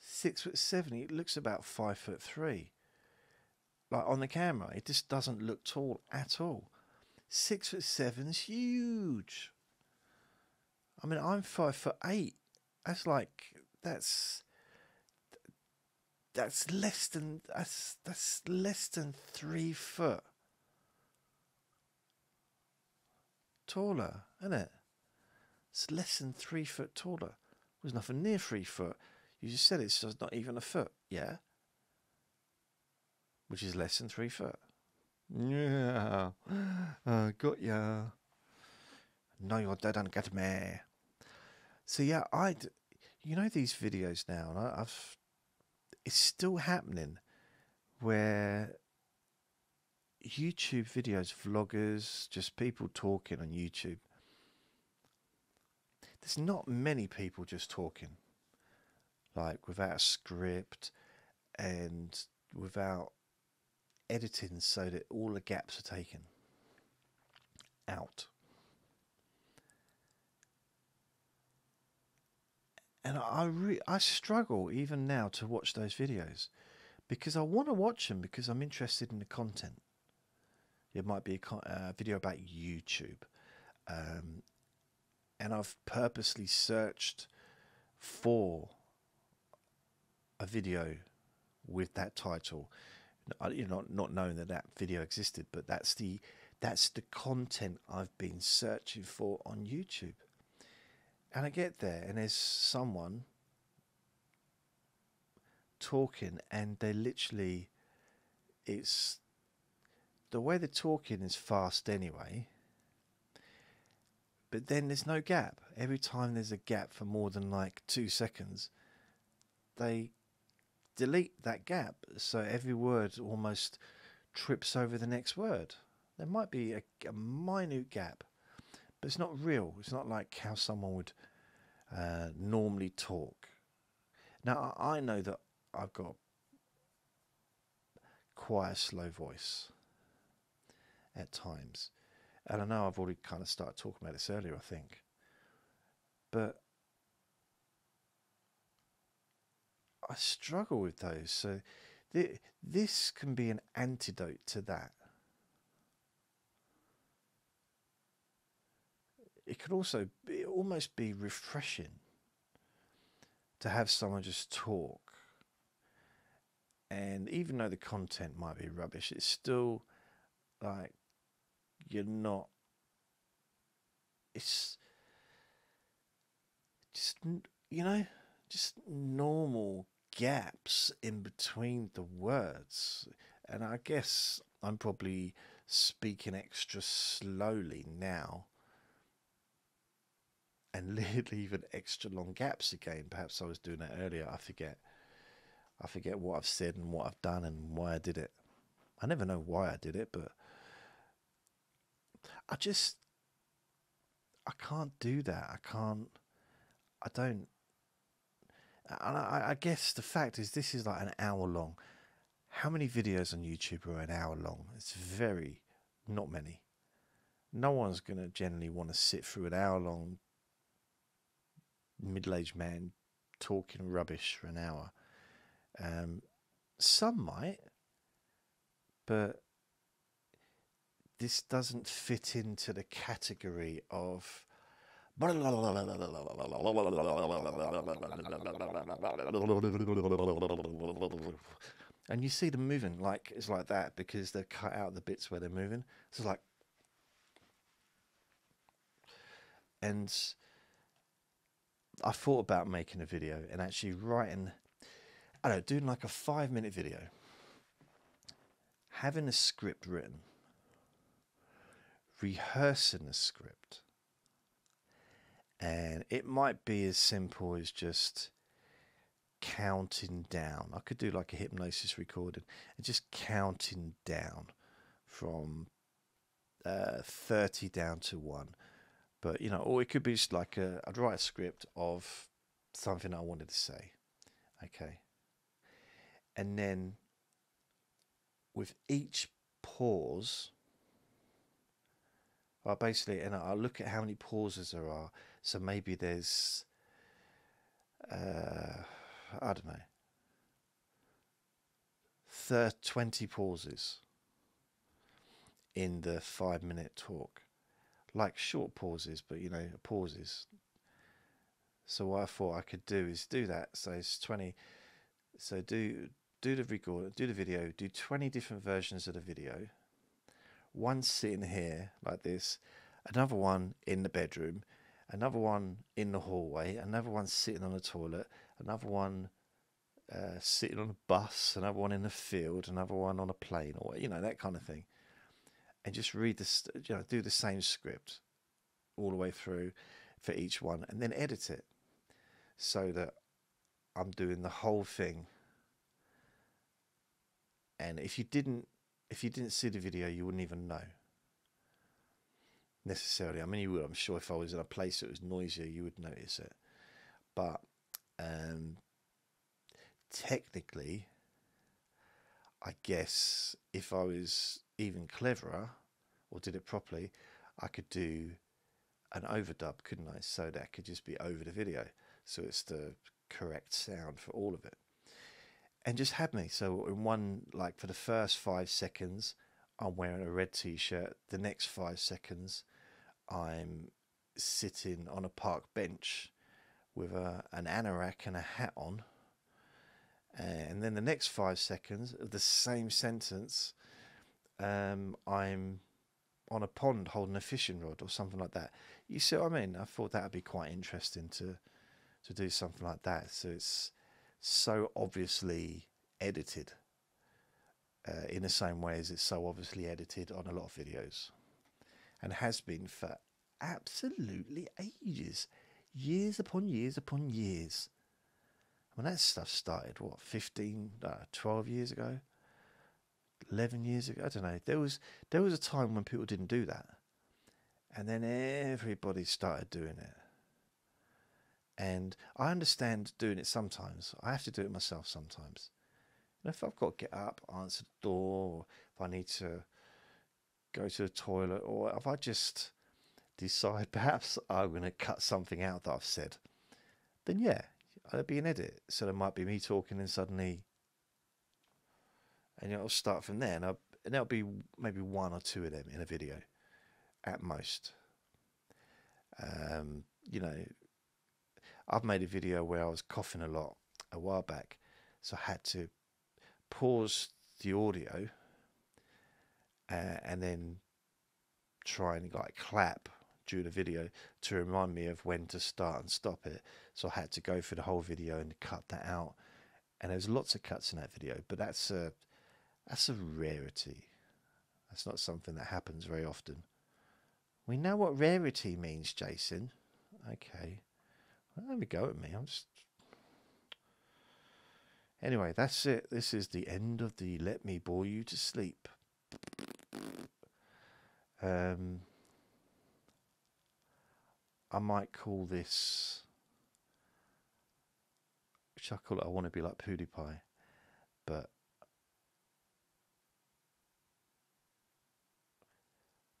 6'7". He looks about 5'3". Like on the camera, it just doesn't look tall at all. 6'7" is huge. I mean, I'm 5'8". That's less than 3 foot taller, isn't it? It's less than 3 foot taller. There's nothing near 3 foot. You just said it's just not even a foot, yeah? Which is less than 3 foot. Yeah, got ya. No, your dad don't get me. So yeah, you know these videos now, and it's still happening where YouTube videos, vloggers, just people talking on YouTube. There's not many people just talking, like without a script and without editing so that all the gaps are taken out. And I struggle even now to watch those videos because I want to watch them because I'm interested in the content. It might be a video about YouTube. And I've purposely searched for a video with that title. Not knowing that video existed, but that's the content I've been searching for on YouTube. And I get there, and there's someone talking, and they literally, it's the way they're talking is fast anyway, but then there's no gap. Every time there's a gap for more than like 2 seconds, they delete that gap, so every word almost trips over the next word. There might be a minute gap, but it's not real. It's not like how someone would normally talk. Now, I know that I've got quite a slow voice at times, and I know I've already kind of started talking about this earlier, I think, but I struggle with those. So this can be an antidote to that. It could also almost be refreshing to have someone just talk. And even though the content might be rubbish, it's still like you're not. It's just, just normal gaps in between the words. And I guess I'm probably speaking extra slowly now. And leaving extra long gaps again. Perhaps I was doing that earlier. I forget what I've said and what I've done and why I did it. I never know why I did it, but I can't do that. I don't. And I guess the fact is this is like an hour long. How many videos on YouTube are an hour long? It's not many. No one's going to generally want to sit through an hour long middle-aged man talking rubbish for an hour. Some might, but this doesn't fit into the category of And you see them moving like it's like that because they've cut out the bits where they're moving. So it's like, and I thought about making a video and actually writing, I don't know, doing like a 5-minute video, having a script written, rehearsing the script, and it might be as simple as just counting down. I could do like a hypnosis recording and just counting down from 30 down to 1. But, you know, or it could be just like I'd write a script of something I wanted to say. Okay. And then with each pause, well, basically, and I'll look at how many pauses there are. So maybe there's, I don't know, 20 pauses in the 5-minute talk. Like short pauses, but you know, pauses. So what I thought I could do is do that. So it's 20. So do the record, do the video, do 20 different versions of the video. One sitting here like this, another one in the bedroom, another one in the hallway, another one sitting on the toilet, another one sitting on a bus, another one in the field, another one on a plane, or you know, that kind of thing. And just read this, you know, do the same script all the way through for each one, and then edit it so that I'm doing the whole thing. And if you didn't see the video, you wouldn't even know necessarily. I mean, you would. I'm sure if I was in a place that was noisier, you would notice it. But technically, I guess if I was even cleverer or did it properly, I could do an overdub, couldn't I? So that could just be over the video. So it's the correct sound for all of it. And just have me. So in one, like for the first 5 seconds, I'm wearing a red t-shirt. The next 5 seconds, I'm sitting on a park bench with an anorak and a hat on. And then the next 5 seconds of the same sentence, I'm on a pond holding a fishing rod or something like that. You see what I mean? I thought that would be quite interesting to do something like that. So it's so obviously edited in the same way as it's so obviously edited on a lot of videos, and has been for absolutely ages, years upon years upon years. I mean, that stuff started, what, 12 years ago? 11 years ago? I don't know. There was a time when people didn't do that. And then everybody started doing it. And I understand doing it sometimes. I have to do it myself sometimes. And if I've got to get up, answer the door, or if I need to go to the toilet, or if I just decide perhaps I'm going to cut something out that I've said, then yeah, there'll be an edit. So there might be me talking and suddenly, and it'll start from there. And there'll be maybe 1 or 2 of them in a video at most. You know, I've made a video where I was coughing a lot a while back, so I had to pause the audio and then try and like clap during the video to remind me of when to start and stop it. So I had to go through the whole video and cut that out. And there's lots of cuts in that video, but that's a rarity. That's not something that happens very often. We know what rarity means, Jason. Okay. Well, have a go at me. Anyway, that's it. This is the end of the Let Me Bore You to Sleep. I might call this... Which I call it, I want to be like PewDiePie. But...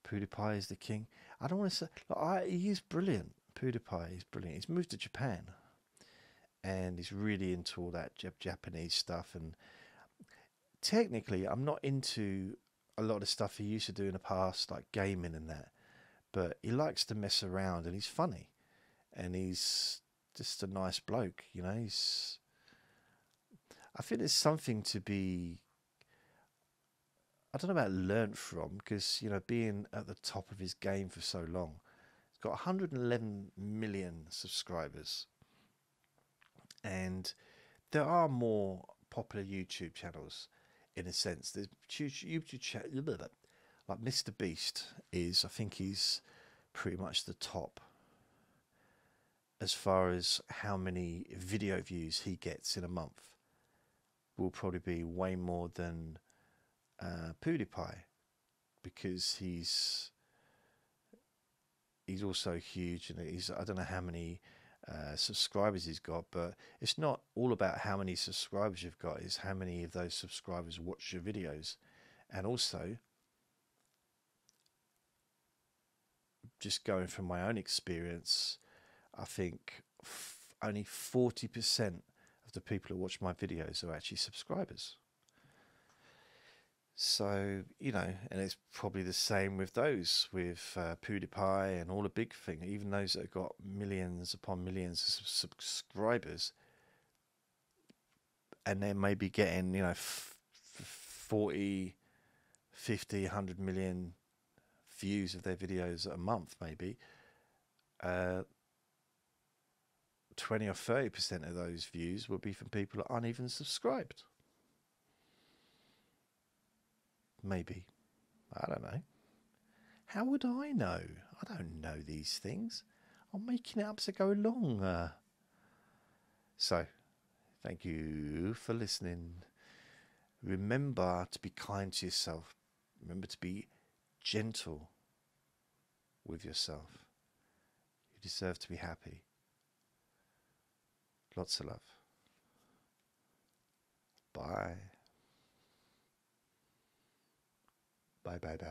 PewDiePie is the king. I don't want to say... he is brilliant. PewDiePie is brilliant. He's moved to Japan. And he's really into all that Japanese stuff. And technically, I'm not into a lot of stuff he used to do in the past, like gaming and that. But he likes to mess around and he's funny. and he's just a nice bloke, you know. I think there's something to be, I don't know about learnt from, because, you know, being at the top of his game for so long, he's got 111 million subscribers, and there are more popular YouTube channels in a sense. There's YouTube channel like Mr. Beast is, I think he's pretty much the top as far as how many video views he gets in a month. Will probably be way more than PewDiePie, because he's also huge, and I don't know how many subscribers he's got, but it's not all about how many subscribers you've got, it's how many of those subscribers watch your videos. And also, just going from my own experience, I think only 40% of the people who watch my videos are actually subscribers. So, you know, and it's probably the same with those, with PewDiePie and all the big thing, even those that have got millions upon millions of subscribers, and they're maybe getting, you know, 40, 50, 100 million views of their videos a month, maybe. 20 or 30% of those views will be from people that aren't even subscribed. Maybe. I don't know. How would I know? I don't know these things. I'm making it up as I go along. So, thank you for listening. Remember to be kind to yourself. Remember to be gentle with yourself. You deserve to be happy. Lots of love. Bye. Bye, bye, bye.